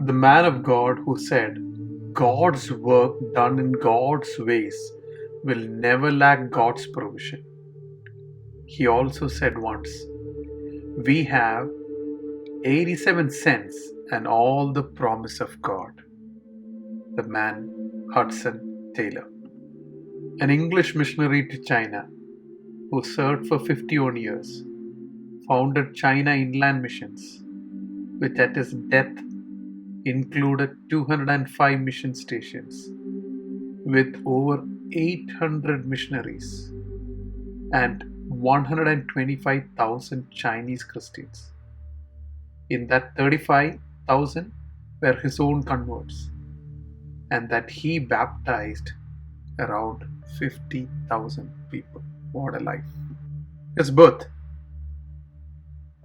The man of God who said, God's work done in God's ways will never lack God's provision. He also said once, we have 87 cents and all the promise of God. The man Hudson Taylor, an English missionary to China who served for 50 odd years, founded China Inland Missions, which at his death included 205 mission stations with over 800 missionaries and 125,000 Chinese Christians. In that 35,000 were his own converts, and that he baptized around 50,000 people. What a life. His birth.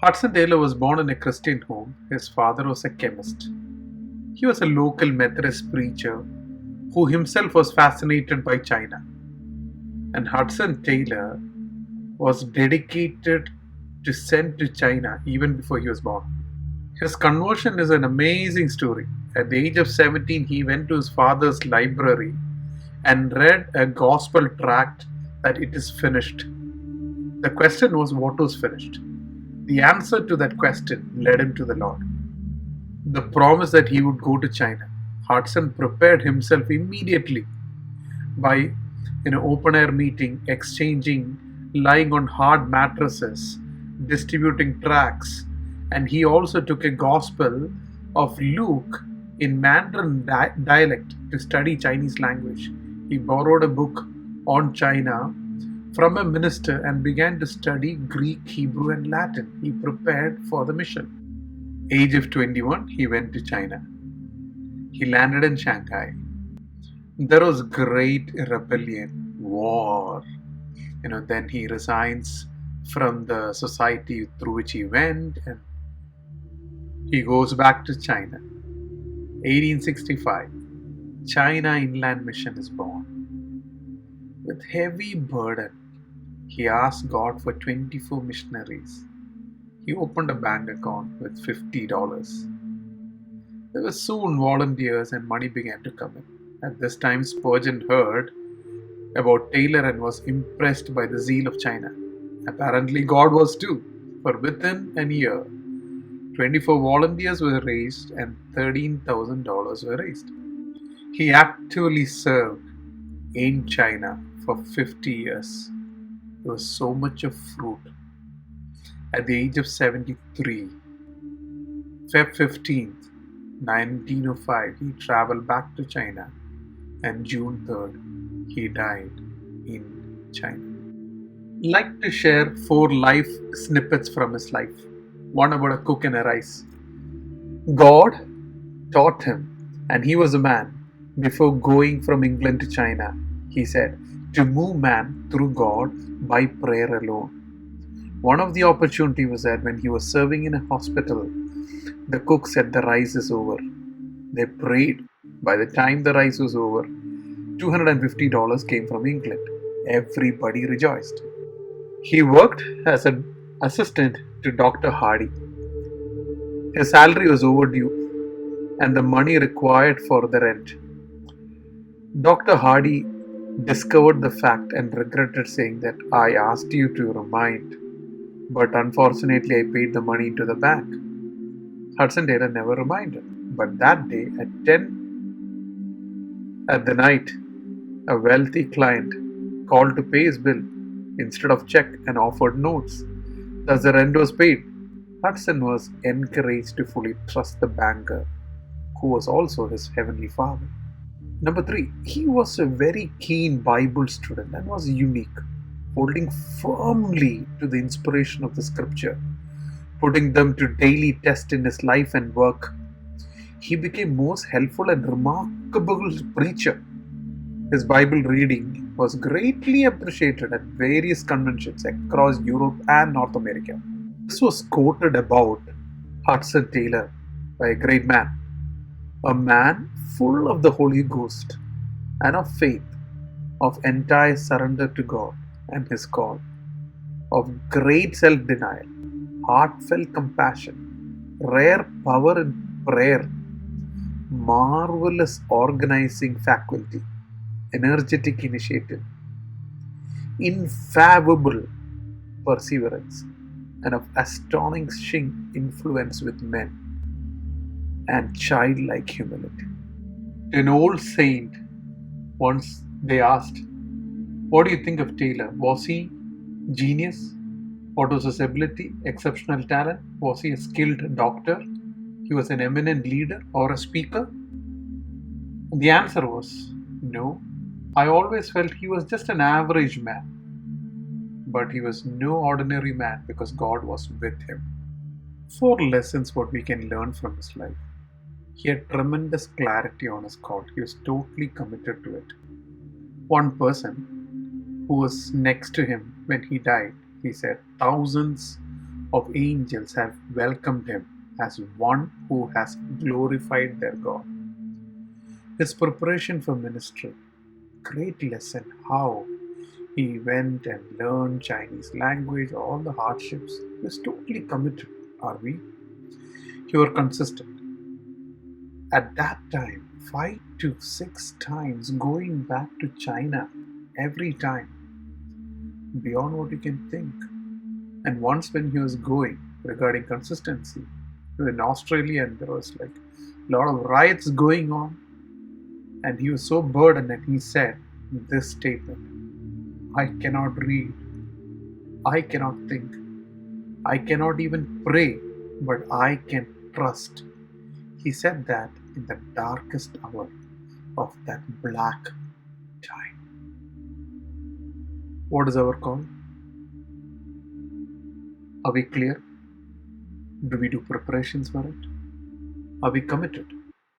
Hudson Taylor was born in a Christian home. His father was a chemist. He was a local Methodist preacher who himself was fascinated by China. And Hudson Taylor was dedicated to send to China even before he was born. His conversion is an amazing story. At the age of 17, he went to his father's library and read a gospel tract that it is finished. The question was, what was finished? The answer to that question led him to the Lord. The promise that he would go to China. Hudson prepared himself immediately by open air meeting, exchanging, lying on hard mattresses, distributing tracts, and he also took a gospel of Luke in Mandarin dialect to study Chinese language. He borrowed a book on China from a minister and began to study Greek, Hebrew, and Latin. He prepared for the mission. Age of 21, he went to China. He landed in Shanghai. There was great rebellion, war. Then he resigns from the society through which he went, and he goes back to China. 1865, China Inland Mission is born. With heavy burden, he asked God for 24 missionaries. He opened a bank account with $50. There were soon volunteers and money began to come in. At this time, Spurgeon heard about Taylor and was impressed by the zeal of China. Apparently, God was too, for within a year, 24 volunteers were raised and $13,000 were raised. He actually served in China for 50 years. There was so much of fruit. At the age of 73, Feb 15th, 1905, he traveled back to China, and June 3rd, he died in China. I'd like to share 4 life snippets from his life. One about a cook and a rice. God taught him, and he was a man. Before going from England to China, he said, to move man through God by prayer alone. One of the opportunity was that when he was serving in a hospital, the cook said the rice is over. They prayed. By the time the rice was over, $250 came from England. Everybody rejoiced. He worked as an assistant to Dr. Hardy. His salary was overdue and the money required for the rent. Dr. Hardy discovered the fact and regretted, saying that I asked you to remind, but unfortunately I paid the money into the bank. Hudson Taylor never reminded. But that day at 10 at the night, a wealthy client called to pay his bill instead of check and offered notes. Thus the rent was paid. Hudson was encouraged to fully trust the banker, who was also his heavenly father. Number 3, he was a very keen Bible student and was unique, holding firmly to the inspiration of the scripture, putting them to daily test in his life and work. He became most helpful and remarkable preacher. His Bible reading was greatly appreciated at various conventions across Europe and North America. This was quoted about Hudson Taylor by a great man, a man full of the Holy Ghost and of faith, of entire surrender to God and His call, of great self-denial, heartfelt compassion, rare power in prayer, marvelous organizing faculty, energetic initiative, infallible perseverance, and of astonishing influence with men, and childlike humility. An old saint once they asked, "What do you think of Taylor? Was he genius? What was his ability? Exceptional talent? Was he a skilled doctor? He was an eminent leader or a speaker?" The answer was no. I always felt he was just an average man, but he was no ordinary man because God was with him. Four lessons what we can learn from his life. He had tremendous clarity on his call. He was totally committed to it. One person who was next to him when he died, he said, thousands of angels have welcomed him as one who has glorified their God. His preparation for ministry, great lesson how he went and learned Chinese language, all the hardships. He was totally committed. Are we? He was consistent. At that time, 5 to 6 times going back to China every time, beyond what you can think. And once when he was going regarding consistency, he was in Australia and there was like a lot of riots going on, and he was so burdened and he said this statement: I cannot read, I cannot think, I cannot even pray, but I can trust. He said that in the darkest hour of that black time. What is our call? Are we clear? Do we do preparations for it? Are we committed?